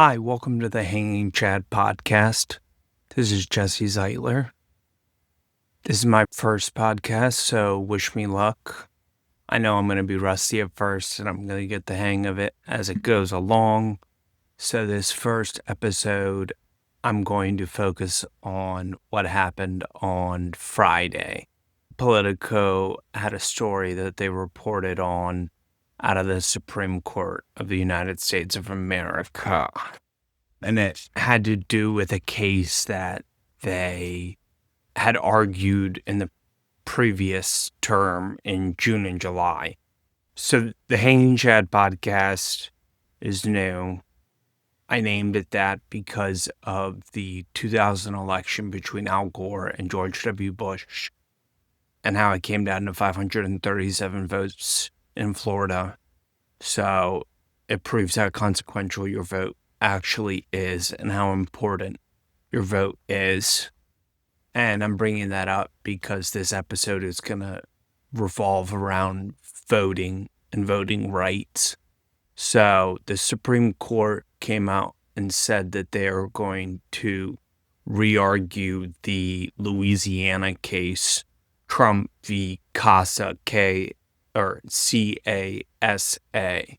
Hi, welcome to the Hanging Chad podcast. This is Jesse Zeitler. This is my first podcast, so wish me luck. I know I'm going to be rusty at first, and I'm going to get the hang of it as it goes along. So this first episode, I'm going to focus on what happened on Friday. Politico had a story that they reported on out of the Supreme Court of the United States of America. And it had to do with a case that they had argued in the previous term in June and July. So the Hanging Chad podcast is new. I named it that because of the 2000 election between Al Gore and George W. Bush and how it came down to 537 votes in Florida. So it proves how consequential your vote actually is and how important your vote is. And I'm bringing that up because this episode is going to revolve around voting and voting rights. So the Supreme Court came out and said that they are going to re-argue the Louisiana case, Trump v. CASA, C-A-S-A.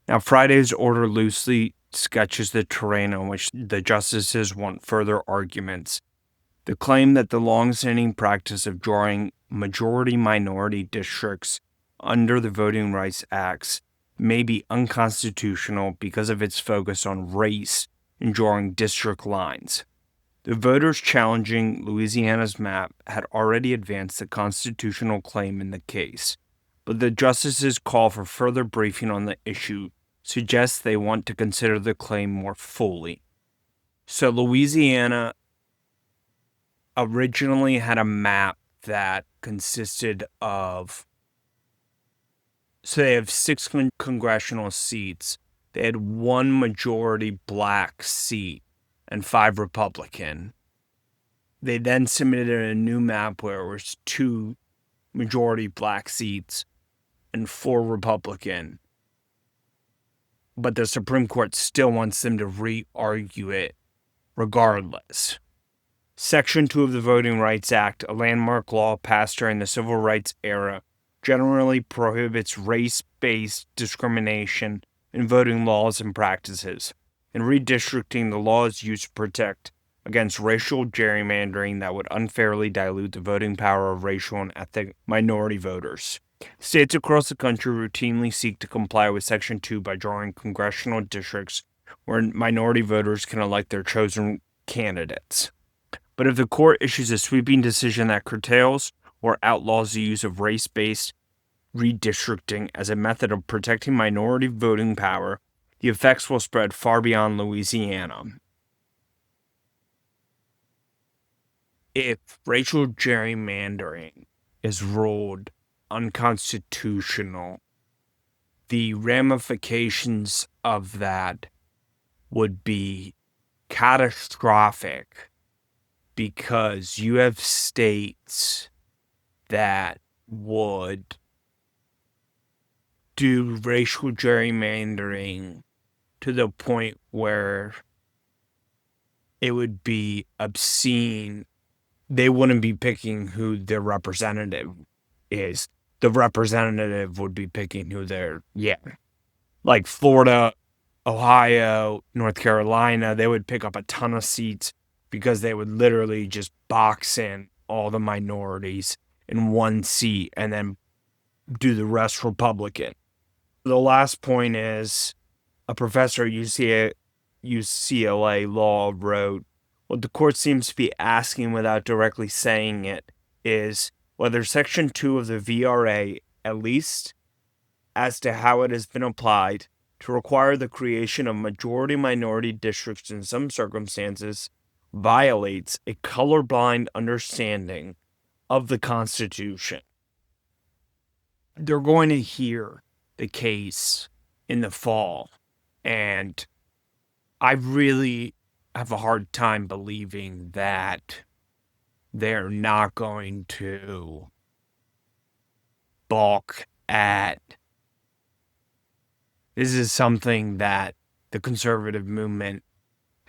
Now, Friday's order loosely sketches the terrain on which the justices want further arguments. The claim that the long-standing practice of drawing majority-minority districts under the Voting Rights Acts may be unconstitutional because of its focus on race in drawing district lines. The voters challenging Louisiana's map had already advanced the constitutional claim in the case, but the justices' call for further briefing on the issue suggests they want to consider the claim more fully. So Louisiana originally had a map that consisted of, so they have 6 congressional seats. They had 1 majority black seat and 5 Republican. They then submitted a new map where it was 2 majority black seats and 4 Republican. But the Supreme Court still wants them to re-argue it regardless. Section 2 of the Voting Rights Act, a landmark law passed during the Civil Rights era, generally prohibits race-based discrimination in voting laws and practices. In redistricting, the law is used to protect against racial gerrymandering that would unfairly dilute the voting power of racial and ethnic minority voters. States across the country routinely seek to comply with Section 2 by drawing congressional districts where minority voters can elect their chosen candidates. But if the court issues a sweeping decision that curtails or outlaws the use of race-based redistricting as a method of protecting minority voting power, the effects will spread far beyond Louisiana. If racial gerrymandering is ruled unconstitutional, the ramifications of that would be catastrophic because you have states that would do racial gerrymandering to the point where it would be obscene. They wouldn't be picking who their representative is. The representative would be picking who like Florida, Ohio, North Carolina, they would pick up a ton of seats because they would literally just box in all the minorities in 1 seat and then do the rest Republican. The last point is a professor at UCLA Law wrote, what the court seems to be asking without directly saying it is whether Section 2 of the VRA, at least as to how it has been applied, to require the creation of majority-minority districts in some circumstances, violates a colorblind understanding of the Constitution. They're going to hear the case in the fall, and I really have a hard time believing that they're not going to balk at. This is something that the conservative movement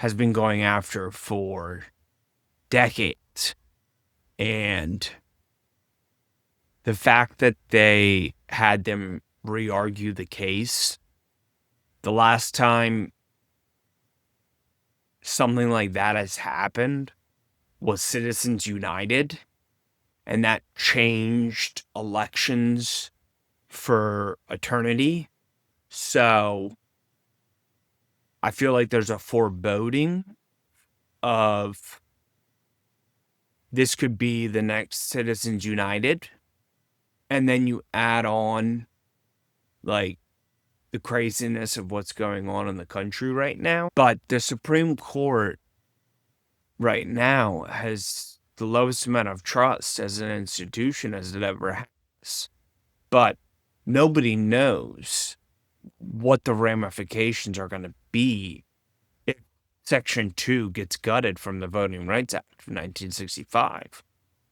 has been going after for decades. And the fact that they had them re-argue the case, the last time something like that has happened was Citizens United, and that changed elections for eternity. So I feel like there's a foreboding of this could be the next Citizens United. And then you add on like the craziness of what's going on in the country right now. But the Supreme Court right now has the lowest amount of trust as an institution as it ever has. But nobody knows what the ramifications are going to be if Section 2 gets gutted from the Voting Rights Act of 1965.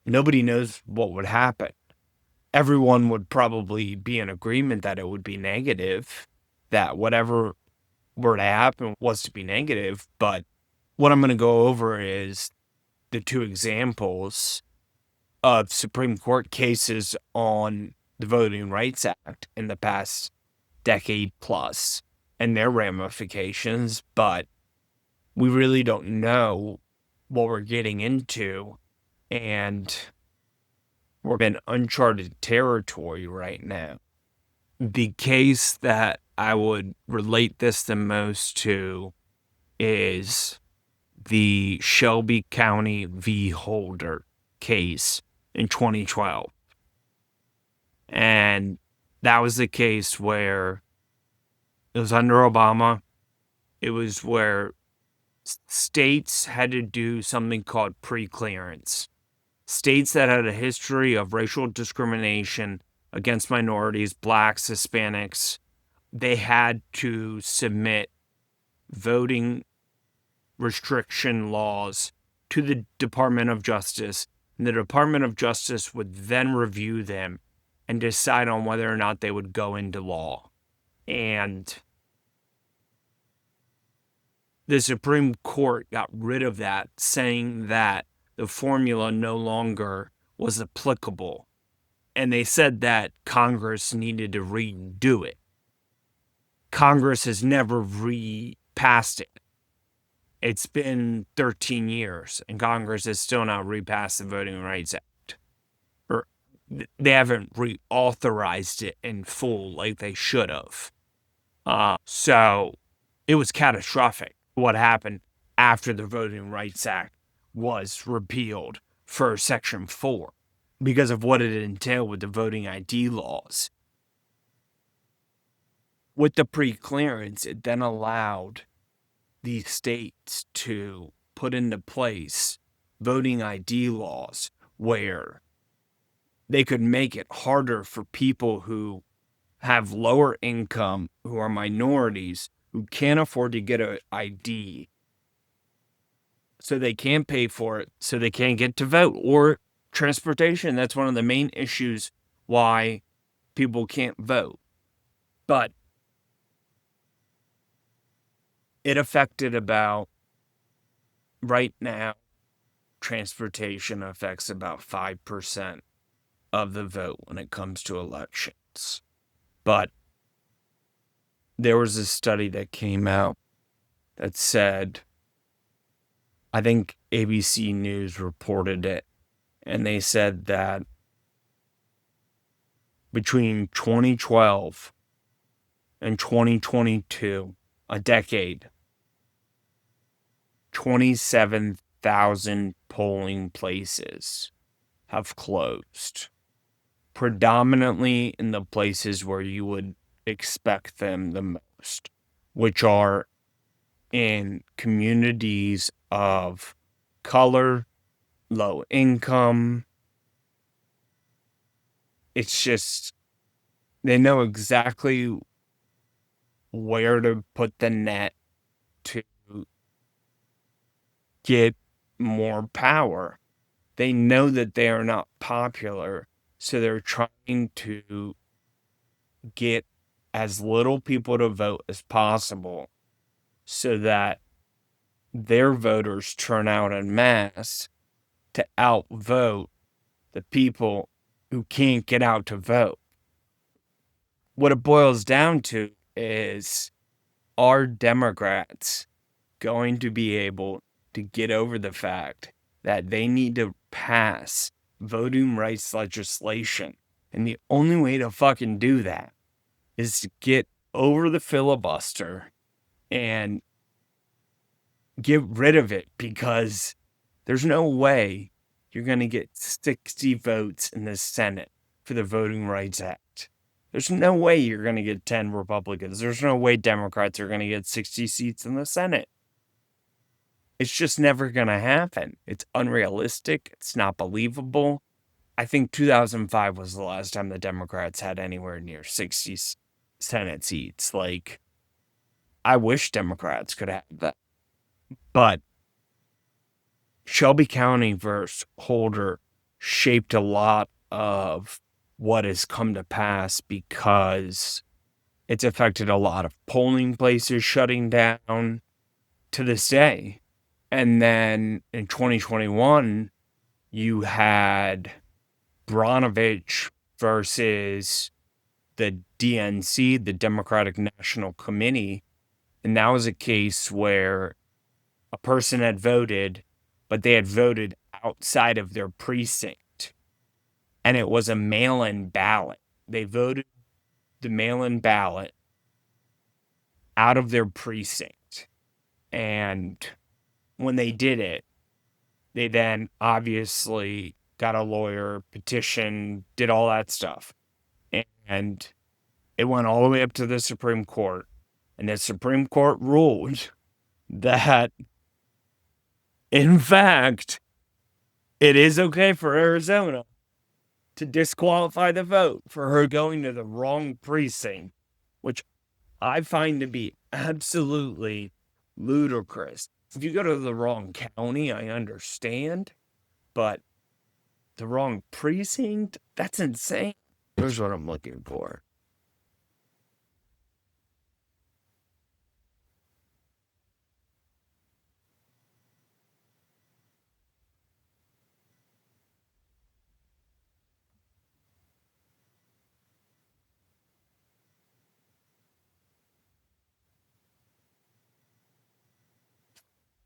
Nobody knows what would happen. Everyone would probably be in agreement that it would be negative, that whatever were to happen was to be negative. But what I'm going to go over is the two examples of Supreme Court cases on the Voting Rights Act in the past decade plus and their ramifications, but we really don't know what we're getting into, and we're in uncharted territory right now. The case that I would relate this the most to is the Shelby County v. Holder case in 2012. And that was the case where it was under Obama. It was where states had to do something called pre-clearance. States that had a history of racial discrimination against minorities, blacks, Hispanics, they had to submit voting restriction laws to the Department of Justice, and the Department of Justice would then review them and decide on whether or not they would go into law. And the Supreme Court got rid of that, saying that the formula no longer was applicable. And they said that Congress needed to redo it. Congress has never repassed it. It's been 13 years, and Congress has still not repassed the Voting Rights Act. Or they haven't reauthorized it in full like they should have. So it was catastrophic what happened after the Voting Rights Act was repealed for Section 4 because of what it entailed with the voting ID laws. With the pre-clearance, it then allowed these states to put into place voting ID laws where they could make it harder for people who have lower income, who are minorities, who can't afford to get an ID, so they can't pay for it, so they can't get to vote, or transportation. That's one of the main issues why people can't vote. But it affected about, right now, transportation affects about 5% of the vote when it comes to elections. But there was a study that came out that said, I think ABC News reported it, and they said that between 2012 and 2022, a decade, 27,000 polling places have closed, predominantly in the places where you would expect them the most, which are in communities of color, low income. It's just, they know exactly where to put the net to get more power. They know that they are not popular, so they're trying to get as little people to vote as possible so that their voters turn out en masse to outvote the people who can't get out to vote. What it boils down to is, are Democrats going to be able to get over the fact that they need to pass voting rights legislation? And the only way to fucking do that is to get over the filibuster and get rid of it, because there's no way you're going to get 60 votes in the Senate for the Voting Rights Act. There's no way you're going to get 10 Republicans. There's no way Democrats are going to get 60 seats in the Senate. It's just never going to happen. It's unrealistic. It's not believable. I think 2005 was the last time the Democrats had anywhere near 60 Senate seats. Like, I wish Democrats could have that. But Shelby County versus Holder shaped a lot of what has come to pass, because it's affected a lot of polling places shutting down to this day. And then in 2021, you had Brnovich versus the DNC, the Democratic National Committee. And that was a case where a person had voted, but they had voted outside of their precinct. And it was a mail-in ballot. They voted the mail-in ballot out of their precinct. And when they did it, they then obviously got a lawyer, petition, did all that stuff. And it went all the way up to the Supreme Court. And the Supreme Court ruled that, in fact, it is okay for Arizona to disqualify the vote for her going to the wrong precinct, which I find to be absolutely ludicrous. If you go to the wrong county, I understand, but the wrong precinct? That's insane. Here's what I'm looking for.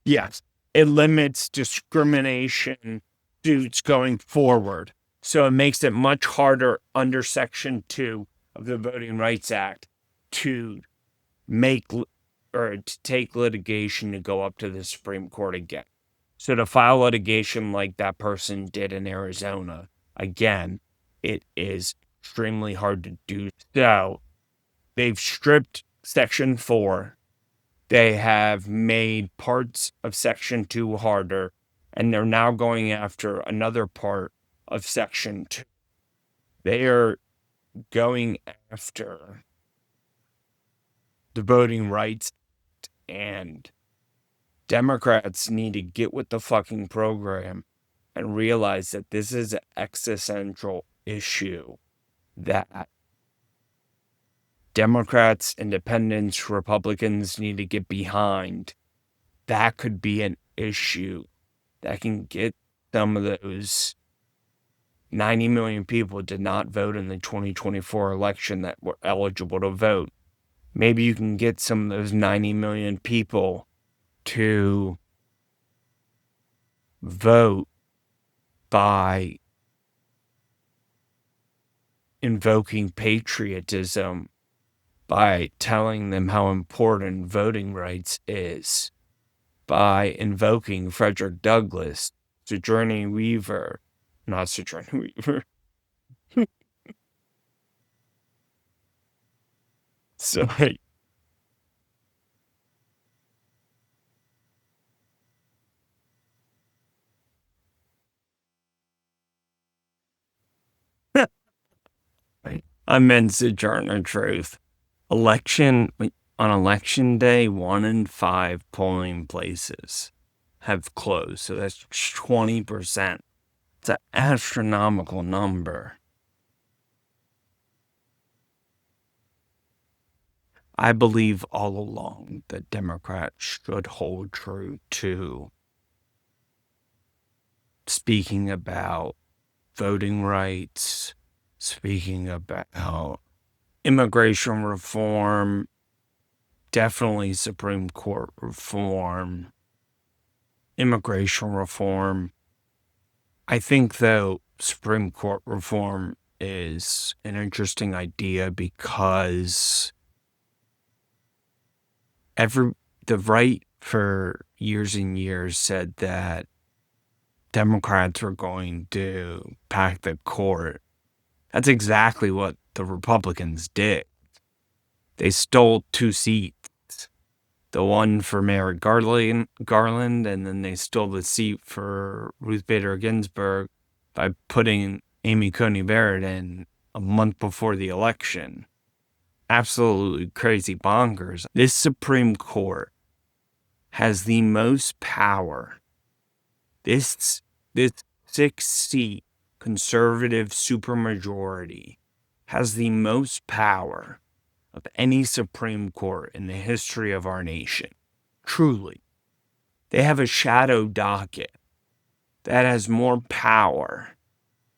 Yes, it limits discrimination suits going forward. So it makes it much harder under Section 2 of the Voting Rights Act to make or to take litigation to go up to the Supreme Court again. So to file litigation like that person did in Arizona, again, it is extremely hard to do. So they've stripped Section 4. They have made parts of Section 2 harder, and they're now going after another part of Section 2. They are going after the Voting Rights Act, and Democrats need to get with the fucking program and realize that this is an existential issue that Democrats, independents, Republicans need to get behind. That could be an issue that can get some of those 90 million people who did not vote in the 2024 election that were eligible to vote. Maybe you can get some of those 90 million people to vote by invoking patriotism, by telling them how important voting rights is, by invoking Frederick Douglass, Sojourner Weaver, not Sojourner Weaver. Sorry. I meant Sojourner Truth. On election day, 1 in 5 polling places have closed. So that's 20%. It's an astronomical number. I believe all along that Democrats should hold true to speaking about voting rights, speaking about immigration reform, definitely Supreme Court reform, immigration reform. I think, though, Supreme Court reform is an interesting idea because the right for years and years said that Democrats were going to pack the court. That's exactly what the Republicans did. They stole 2 seats, the one for Merrick Garland, and then they stole the seat for Ruth Bader Ginsburg by putting Amy Coney Barrett in a month before the election. Absolutely crazy bonkers. This Supreme Court has the most power. This 6-seat conservative supermajority has the most power of any Supreme Court in the history of our nation. Truly. They have a shadow docket that has more power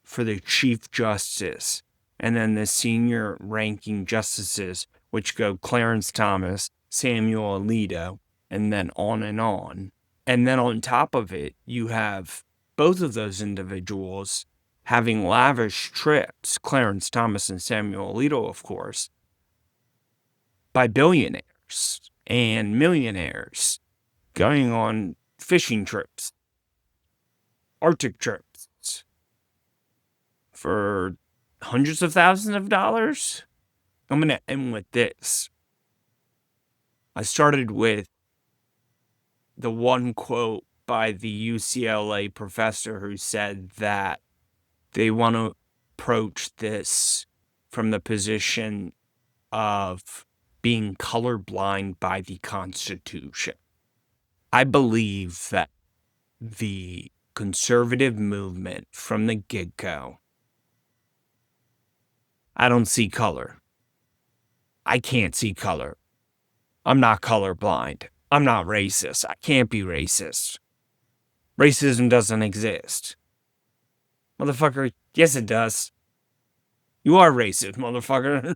for the Chief Justice and then the senior ranking justices, which go Clarence Thomas, Samuel Alito, and then on and on. And then on top of it, you have both of those individuals having lavish trips, Clarence Thomas and Samuel Alito, of course, by billionaires and millionaires going on fishing trips, Arctic trips for hundreds of thousands of dollars. I'm going to end with this. I started with the one quote by the UCLA professor who said that they want to approach this from the position of being colorblind by the Constitution. I believe that the conservative movement from the get-go, I don't see color. I can't see color. I'm not colorblind. I'm not racist. I can't be racist. Racism doesn't exist. Motherfucker, yes it does. You are racist, motherfucker.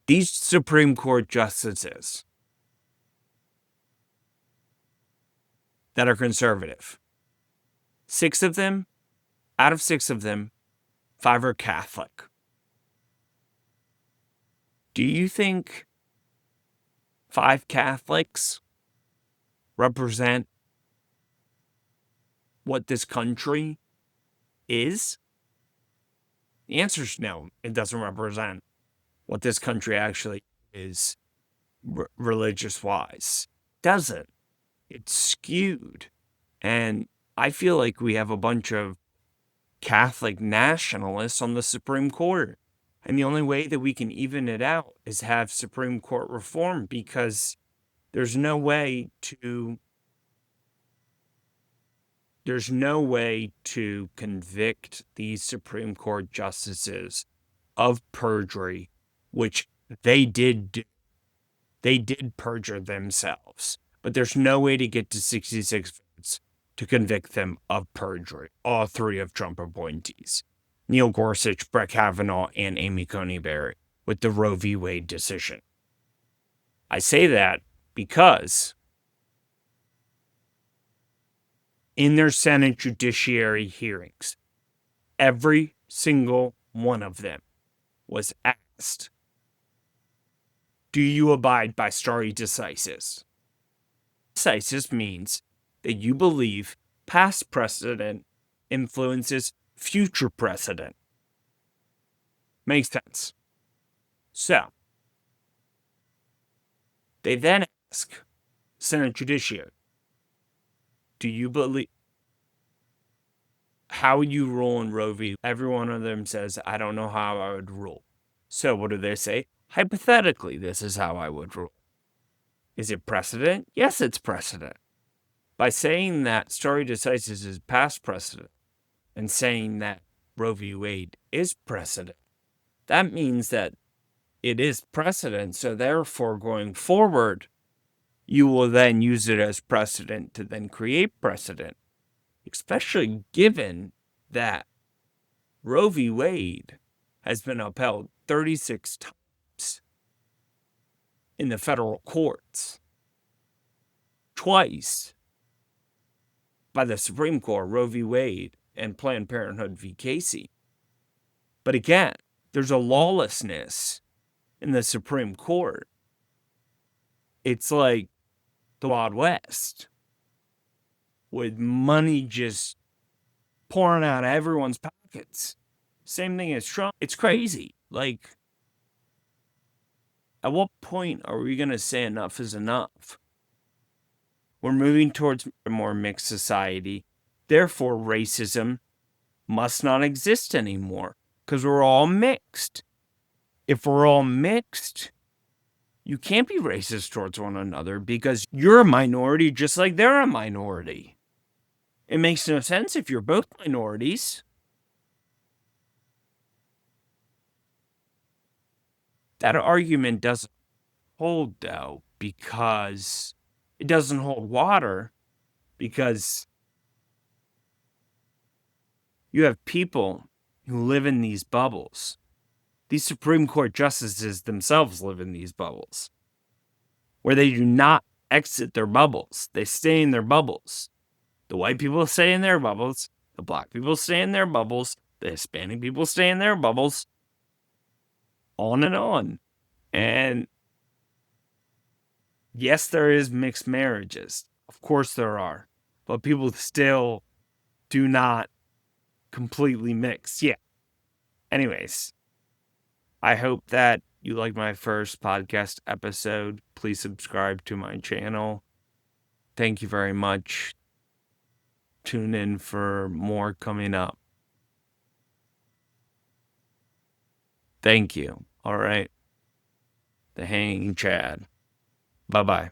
These Supreme Court justices that are conservative, 6 of them, out of 6 of them, 5 are Catholic. Do you think 5 Catholics represent what this country is? The answer is no, it doesn't represent what this country actually is religious-wise. Doesn't. It's skewed. And I feel like we have a bunch of Catholic nationalists on the Supreme Court. And the only way that we can even it out is have Supreme Court reform, because there's no way to convict these Supreme Court justices of perjury, which they did do. They did perjure themselves, but there's no way to get to 66 votes to convict them of perjury. All 3 of Trump appointees, Neil Gorsuch, Brett Kavanaugh, and Amy Coney Barrett, with the Roe v. Wade decision. I say that because in their Senate judiciary hearings, every single one of them was asked, do you abide by stare decisis? Decisis means that you believe past precedent influences future precedent. Makes sense. So, they then ask Senate Judiciary, do you believe, how you rule in Roe v. Every one of them says, I don't know how I would rule. So what do they say? Hypothetically, this is how I would rule. Is it precedent? Yes, it's precedent. By saying that stare decisis is past precedent and saying that Roe v. Wade is precedent, that means that it is precedent. So therefore, going forward, you will then use it as precedent to then create precedent, especially given that Roe v. Wade has been upheld 36 times in the federal courts, twice by the Supreme Court, Roe v. Wade and Planned Parenthood v. Casey. But again, there's a lawlessness in the Supreme Court. It's like the Wild West, with money just pouring out of everyone's pockets. Same thing as Trump. It's crazy. Like, at what point are we going to say enough is enough? We're moving towards a more mixed society. Therefore, racism must not exist anymore because we're all mixed. If we're all mixed, you can't be racist towards one another because you're a minority just like they're a minority. It makes no sense if you're both minorities. That argument doesn't hold, though, because it doesn't hold water, because you have people who live in these bubbles. These Supreme Court justices themselves live in these bubbles, where they do not exit their bubbles. They stay in their bubbles. The white people stay in their bubbles. The black people stay in their bubbles. The Hispanic people stay in their bubbles. On and on. And yes, there is mixed marriages. Of course there are. But people still do not completely mix. Yeah. Anyways, I hope that you liked my first podcast episode. Please subscribe to my channel. Thank you very much. Tune in for more coming up. Thank you. All right. The Hanging Chad. Bye-bye.